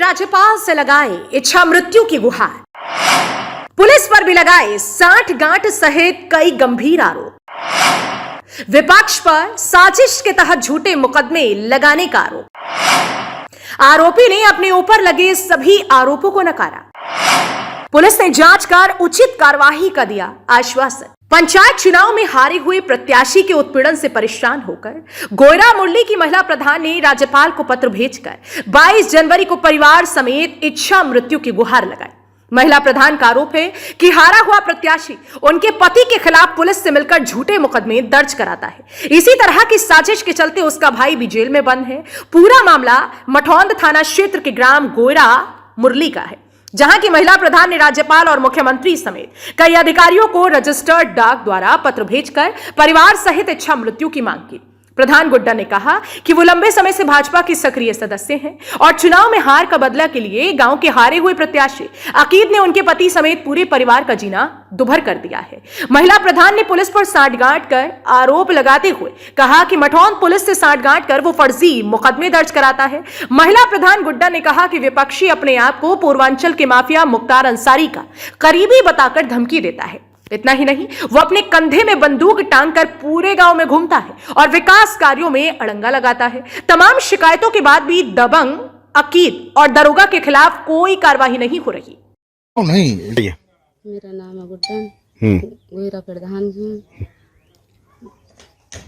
राज्यपाल से लगाए इच्छा मृत्यु की गुहार। पुलिस पर भी लगाए सांठ-गांठ सहित कई गंभीर आरोप। विपक्ष पर साजिश के तहत झूठे मुकदमे लगाने का आरोप। आरोपी ने अपने ऊपर लगे सभी आरोपों को नकारा। पुलिस ने जांच कर उचित कार्यवाही का दिया आश्वासन। पंचायत चुनाव में हारे हुए प्रत्याशी के उत्पीड़न से परेशान होकर गोयरा मुरली की महिला प्रधान ने राज्यपाल को पत्र भेजकर 22 जनवरी को परिवार समेत इच्छा मृत्यु की गुहार लगाई। महिला प्रधान का आरोप है कि हारा हुआ प्रत्याशी उनके पति के खिलाफ पुलिस से मिलकर झूठे मुकदमे दर्ज कराता है। इसी तरह की साजिश के चलते उसका भाई भी जेल में बंद है। पूरा मामला मठौंद थाना क्षेत्र के ग्राम गोयरा मुरली का है, जहां की महिला प्रधान ने राज्यपाल और मुख्यमंत्री समेत कई अधिकारियों को रजिस्टर्ड डाक द्वारा पत्र भेजकर परिवार सहित इच्छा मृत्यु की मांग की। प्रधान गुड्डा ने कहा कि वो लंबे समय से भाजपा के सक्रिय सदस्य हैं और चुनाव में हार का बदला के लिए गांव के हारे हुए प्रत्याशी अकीद ने उनके पति समेत पूरे परिवार का जीना दुभर कर दिया है। महिला प्रधान ने पुलिस पर सांठ-गांठ कर आरोप लगाते हुए कहा कि मठौंद पुलिस से सांठ-गांठ कर वो फर्जी मुकदमे दर्ज कराता है। महिला प्रधान गुड्डा ने कहा कि विपक्षी अपने आप को पूर्वांचल के माफिया मुख्तार अंसारी का करीबी बताकर धमकी देता है। इतना ही नहीं, वो अपने कंधे में बंदूक टांग कर पूरे गांव में घूमता है और विकास कार्यों में अड़ंगा लगाता है। तमाम शिकायतों के बाद भी दबंग, अकीद और दरोगा के खिलाफ कोई कार्रवाई नहीं हो रही। नहीं, मेरा नाम है गुड्डन, गोयरा प्रधान हूँ।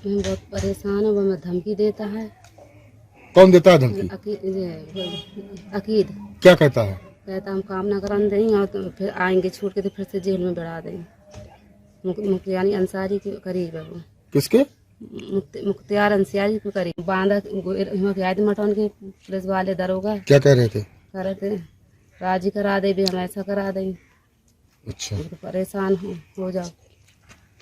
मैं बहुत परेशान हूँ। वो मैं धमकी देता है। कौन देता है धमकी? अकीद क्या कहता है? कहता हम काम ना कराने देंगे और तो फिर आएंगे छूट के तो फिर से जेल में बढ़ा देंगे। मुख्तार अंसारी के करीब है वो। किसके? मुख्तार अंसारी के करीब बांधा मटौन के पुलिस वाले दरोगा। क्या कह रहे थे? कह रहे थे राजी करा दे भी, हम ऐसा करा दें। अच्छा, तो परेशान हो जाओ।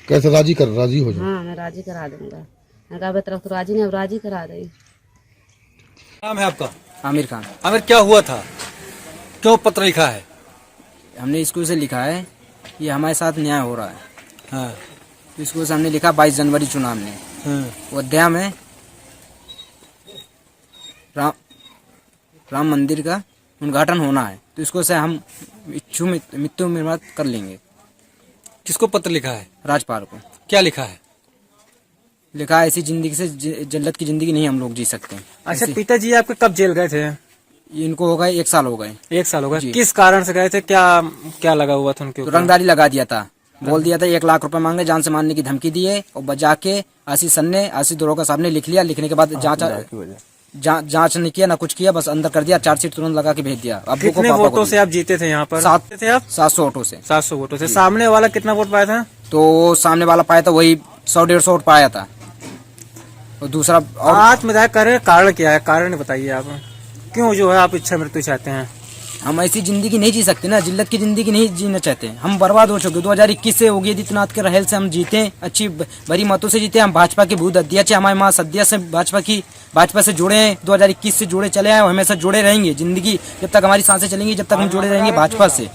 कैसे राजी हो जाओ? हाँ, मैं राजी करा दूंगा। मैं कहा तरफ तो राजी नहीं, अब राजी करा दें। नाम है आपका? आमिर खान। आमिर, क्या हुआ था? क्यों पत्र लिखा है? हमने स्कूल से लिखा है, ये हमारे साथ न्याय हो रहा है। हाँ। स्कूल से हमने लिखा 22 जनवरी चुनाव में अयोध्या में राम मंदिर का उद्घाटन होना है, तो इसको से हम इच्छु मृत्यु निर्माण कर लेंगे। किसको पत्र लिखा है? राज्यपाल को। क्या लिखा है? लिखा है ऐसी जिंदगी से जल्लत की जिंदगी नहीं हम लोग जी सकते। अच्छा, पिताजी आपके कब जेल गए थे? इनको हो गए 1 साल हो गए। 1 साल हो गए। किस कारण से गए थे? क्या लगा हुआ था उनके ऊपर? रंगदारी लगा दिया था, बोल दिया था 1 लाख रुपए मांगे, जान से मारने की धमकी दी है और बजा के आशीष सन ने आशीष दरोगा साहब ने लिख लिया। लिखने के बाद जांच नहीं किया, ना कुछ किया, बस अंदर कर दिया, चार्जशीट तुरंत लगा के भेज दिया। अब कितने वोटों से आप जीते थे यहाँ पर? 700 वोटों से। 700 वोटों से। सामने वाला कितना वोट पाया था? तो सामने वाला पाया था वही 100-150 वोट पाया था। और दूसरा आत्मदाह करे कारण क्या है? कारण बताइए आप, क्यों जो है आप इच्छा मृत्यु चाहते हैं? हम ऐसी जिंदगी नहीं जी सकते ना, जिल्लत की जिंदगी नहीं जीना चाहते। हम बर्बाद हो चुके। 2021 से योगी आदित्यनाथ के रहेल से हम जीते, अच्छी बड़ी मतों से जीते। हम भाजपा के भूत अध्यक्ष, हमारे माँ सद्या से भाजपा से जुड़े हैं, 2021 से जुड़े चले आए और हमेशा जुड़े रहेंगे। जिंदगी जब तक हमारी सांसें चलेंगी, जब तक हम जुड़े रहेंगे भाजपा से।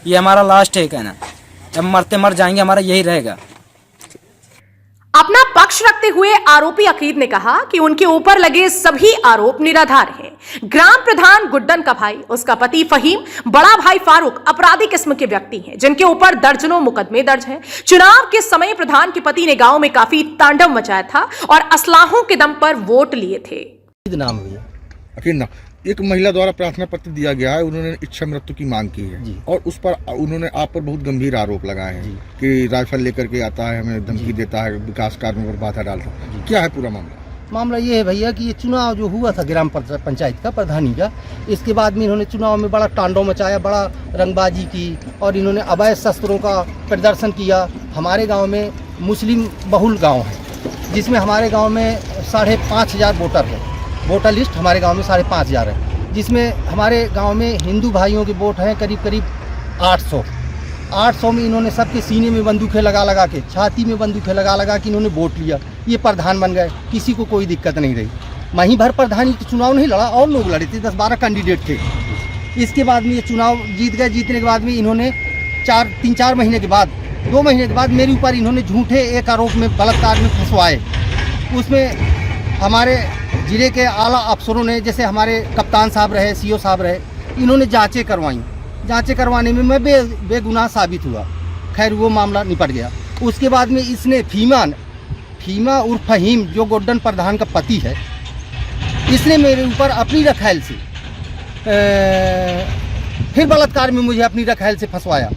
ये हमारा लास्ट है कहना, जब मरते मर जाएंगे हमारा यही रहेगा। अपना पक्ष रखते हुए आरोपी अकीद ने कहा कि उनके ऊपर लगे सभी आरोप निराधार हैं। ग्राम प्रधान गुड्डन का भाई, उसका पति फहीम, बड़ा भाई फारूक अपराधी किस्म के व्यक्ति हैं, जिनके ऊपर दर्जनों मुकदमे दर्ज हैं। चुनाव के समय प्रधान के पति ने गांव में काफी तांडव मचाया था और असलाहों के दम पर वोट लिए थे। नाम भैया एक महिला द्वारा प्रार्थना पत्र दिया गया है, उन्होंने इच्छा मृत्यु की मांग की है और उस पर उन्होंने आप पर बहुत गंभीर आरोप लगाए हैं कि राइफल लेकर के आता है, हमें धमकी देता है, विकास कार्यों पर बाधा डालता है। क्या है पूरा मामला? मामला ये है भैया कि ये चुनाव जो हुआ था ग्राम पंचायत का प्रधानी का, इसके बाद में इन्होंने चुनाव में बड़ा तांडव मचाया, बड़ा रंगबाजी की और इन्होंने अवैध शस्त्रों का प्रदर्शन किया। हमारे गाँव में मुस्लिम बहुल गाँव है, जिसमें हमारे गाँव में 5,500 वोटर है। वोटर लिस्ट हमारे गांव में 5,500 है, जिसमें हमारे गांव में हिंदू भाइयों के वोट हैं करीब 800 में इन्होंने सबके सीने में बंदूकें लगा के, छाती में बंदूकें लगा के इन्होंने वोट लिया। ये प्रधान बन गए, किसी को कोई दिक्कत नहीं रही। वहीं भर प्रधानी तो चुनाव नहीं लड़ा, और लोग लड़े थे, 10-12 कैंडिडेट थे। इसके बाद में ये चुनाव जीत गए। जीतने के बाद में इन्होंने 3-4 महीने के बाद, 2 महीने के बाद मेरे ऊपर इन्होंने झूठे एक आरोप में बलात्कार में फंसवाए। उसमें हमारे जिले के आला अफसरों ने, जैसे हमारे कप्तान साहब रहे, सीओ साहब रहे, इन्होंने जांचें करवाई। जांचें करवाने में मैं बेगुनाह साबित हुआ। खैर वो मामला निपट गया। उसके बाद में इसने फीमा उर्फ फहीम, जो गोड्डन प्रधान का पति है, इसने मेरे ऊपर अपनी रखैल से फिर बलात्कार में मुझे अपनी रखैल से फंसवाया।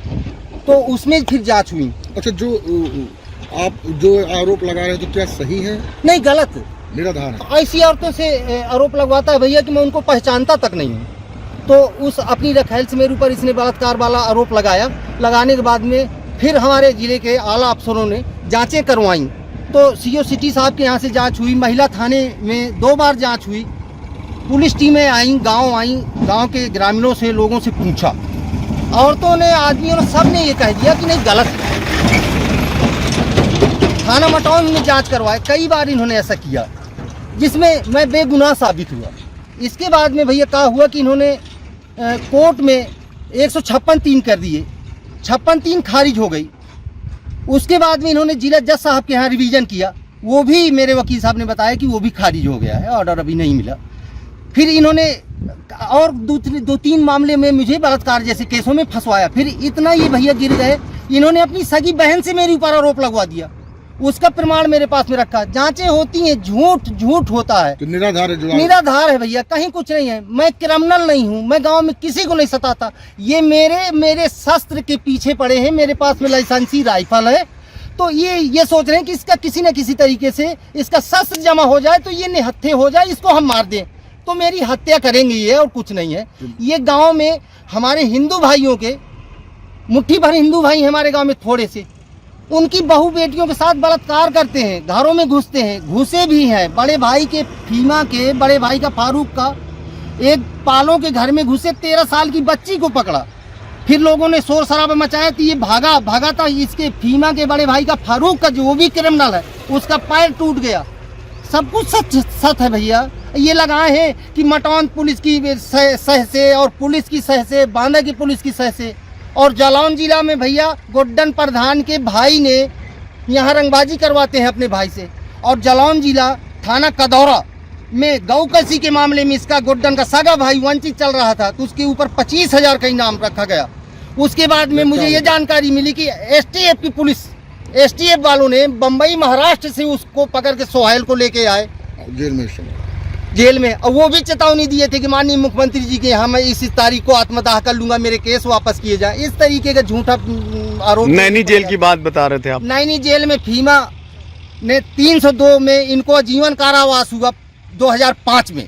तो उसमें फिर जांच हुई। अच्छा, जो आप जो आरोप लगा रहे हैं तो क्या सही है? नहीं, गलत, निराधार है। ऐसी औरतों से आरोप लगवाता है भैया कि मैं उनको पहचानता तक नहीं हूँ। तो उस अपनी रखैल से मेरे ऊपर इसने बलात्कार वाला आरोप लगाया। लगाने के बाद में फिर हमारे ज़िले के आला अफसरों ने जांचें करवाईं। तो सीओ सिटी साहब के यहाँ से जांच हुई, महिला थाने में 2 बार जांच हुई, पुलिस टीमें आईं, गांव के ग्रामीणों से, लोगों से पूछा। औरतों ने, आदमियों ने, सब ने ये कह दिया कि नहीं, गलत है। थाना मटौन में जांच करवाए, कई बार इन्होंने ऐसा किया, जिसमें मैं बेगुनाह साबित हुआ। इसके बाद में भैया क्या हुआ कि इन्होंने कोर्ट में 156(3) कर दिए, 56(3) खारिज हो गई। उसके बाद में इन्होंने जिला जज साहब के यहाँ रिवीजन किया, वो भी मेरे वकील साहब ने बताया कि वो भी खारिज हो गया है, ऑर्डर अभी नहीं मिला। फिर इन्होंने और 2-3 मामले में मुझे बलात्कार जैसे केसों में फंसवाया। फिर इतना ये भैया गिर गए, इन्होंने अपनी सगी बहन से मेरे ऊपर आरोप लगवा दिया। उसका प्रमाण मेरे पास में रखा। जांचें होती हैं, झूठ होता है। तो निराधार है, निराधार है भैया, कहीं कुछ नहीं है। मैं क्रिमिनल नहीं हूँ, मैं गांव में किसी को नहीं सताता। ये मेरे शस्त्र के पीछे पड़े हैं, मेरे पास में लाइसेंसी राइफल है। तो ये सोच रहे हैं कि इसका किसी न किसी तरीके से इसका शस्त्र जमा हो जाए, तो ये निहत्थे हो जाए, इसको हम मार दें, तो मेरी हत्या करेंगे ये, और कुछ नहीं है। ये गाँव में हमारे हिंदू भाइयों के, मुट्ठी भर हिंदू भाई हमारे गाँव में थोड़े से, उनकी बहू बेटियों के साथ बलात्कार करते हैं, घरों में घुसते हैं, घुसे भी हैं। बड़े भाई के, फीमा के बड़े भाई का, फारूक का, एक पालों के घर में घुसे, 13 साल की बच्ची को पकड़ा। फिर लोगों ने शोर शराबा मचाया तो ये भागा था। इसके फीमा के बड़े भाई का, फारूक का, जो वो भी क्रिमिनल है, उसका पैर टूट गया। सब कुछ सच है भैया। ये लगाए हैं कि मटौन पुलिस की सह से, और पुलिस की सह से, बांदा की पुलिस की सह से, और जालौन जिला में भैया गोड्डन प्रधान के भाई ने यहाँ रंगबाजी करवाते हैं अपने भाई से। और जालौन जिला थाना कदौरा में गौ कसी के मामले में इसका गोड्डन का सगा भाई वंचित चल रहा था, तो उसके ऊपर 25,000 का इनाम रखा गया। उसके बाद में मुझे ये जानकारी मिली कि एसटीएफ की पुलिस, एसटीएफ वालों ने बम्बई महाराष्ट्र से उसको पकड़ के सोहेल को लेके आए जेल में। और वो भी चेतावनी दिए थे कि माननीय मुख्यमंत्री जी के यहाँ मैं इस तारीख को आत्मदाह कर लूंगा, मेरे केस वापस किए जाए। इस तरीके का झूठा आरोप। नैनी जेल की बात बता रहे थे आप। नैनी जेल में फीमा ने 302 में इनको आजीवन कारावास हुआ 2005 में।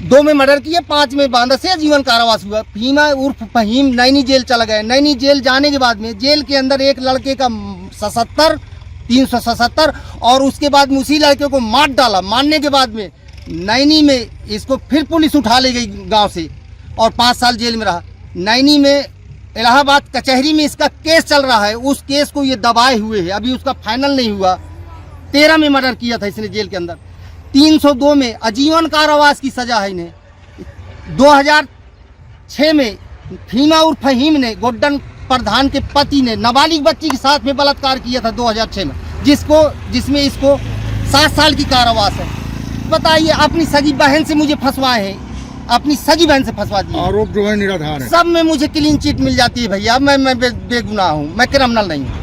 2 में मर्डर किए, 5 में बांदा से आजीवन कारावास हुआ। फीमा उर्फ फहीम नैनी जेल चला गया। नैनी जेल जाने के बाद में जेल के अंदर एक लड़के का 377 और उसके बाद में उसी लड़के को मार डाला। मारने के बाद में नैनी में इसको फिर पुलिस उठा ले गई गांव से, और 5 साल जेल में रहा। नैनी में इलाहाबाद कचहरी में इसका केस चल रहा है, उस केस को ये दबाए हुए है, अभी उसका फाइनल नहीं हुआ। 13 में मर्डर किया था इसने जेल के अंदर। 302 में आजीवन कारावास की सजा है इन्हें। 2006 में फीमा उर्फ फहीम ने गोड्डन प्रधान के पति ने नाबालिग बच्ची के साथ में बलात्कार किया था 2006 में, जिसमें इसको 7 साल की कारावास है। बताइए, अपनी सगी बहन से मुझे फंसवाए हैं, अपनी सगी बहन से फंसवा दिए। आरोप जो है निराधार है। सब में मुझे क्लीन चिट मिल जाती है भैया। मैं बेगुनाह हूँ, मैं क्रिमिनल नहीं हूँ।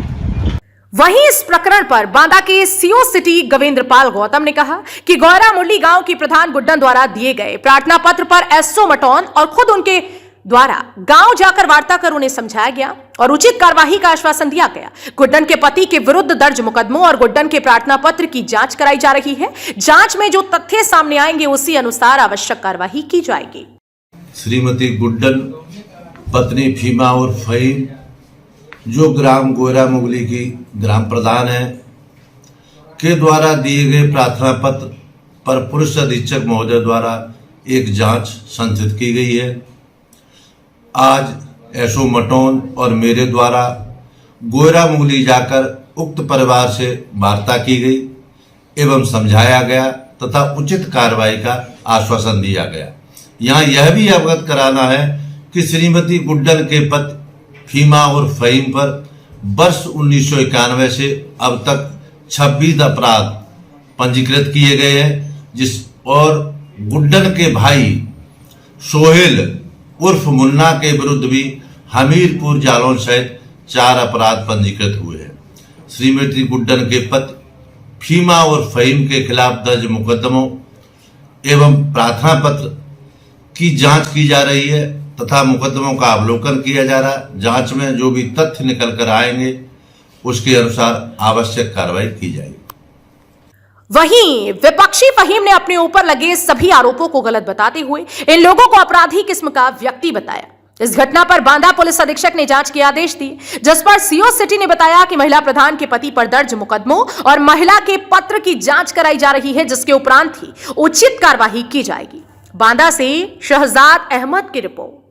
वहीं इस प्रकरण पर बांदा के सीओ सिटी गवेंद्रपाल गौतम ने कहा कि गौरा मुरली गांव की प्रधान गुड्डन द्वारा दिए गए प्रार्थना पत्र पर एसओ मटौन और खुद उनके द्वारा गांव जाकर वार्ता कर उन्हें समझाया गया और उचित कार्यवाही का आश्वासन दिया गया। गुड्डन के पति के विरुद्ध दर्ज मुकदमों और गुड्डन के प्रार्थना पत्र की जांच कराई जा रही है। जांच में जो तथ्य सामने आएंगे उसी अनुसार आवश्यक कार्यवाही की जाएगी। श्रीमती गुड्डन पत्नी फीमा और फहीम, जो ग्राम गोरा मुगली की ग्राम प्रधान है, के द्वारा दिए गए प्रार्थना पत्र पर पुलिस अधीक्षक महोदय द्वारा एक जांच संचित की गई है। आज एसओ मटौन और मेरे द्वारा गोरा मुगली जाकर उक्त परिवार से वार्ता की गई एवं समझाया गया तथा उचित कार्रवाई का आश्वासन दिया गया। यहाँ यह भी अवगत कराना है कि श्रीमती गुड्डन के पति फीमा और फहीम पर वर्ष 1991 से अब तक 26 अपराध पंजीकृत किए गए हैं, और गुड्डन के भाई सोहेल उर्फ मुन्ना के विरुद्ध भी हमीरपुर जालौन सहित 4 अपराध पंजीकृत हुए हैं। श्रीमती गुड्डन के पति फीमा और फहीम के खिलाफ दर्ज मुकदमों एवं प्रार्थना पत्र की जांच की जा रही है तथा मुकदमों का अवलोकन किया जा रहा है। जांच में जो भी तथ्य निकल कर आएंगे उसके अनुसार आवश्यक कार्रवाई की जाएगी। वहीं विपक्षी फहीम ने अपने ऊपर लगे सभी आरोपों को गलत बताते हुए इन लोगों को अपराधी किस्म का व्यक्ति बताया। इस घटना पर बांदा पुलिस अधीक्षक ने जांच के आदेश दिए, जिस पर सीओ सिटी ने बताया कि महिला प्रधान के पति पर दर्ज मुकदमों और महिला के पत्र की जांच कराई जा रही है, जिसके उपरांत ही उचित कार्रवाई की जाएगी। बांदा से शहजाद अहमद की रिपोर्ट।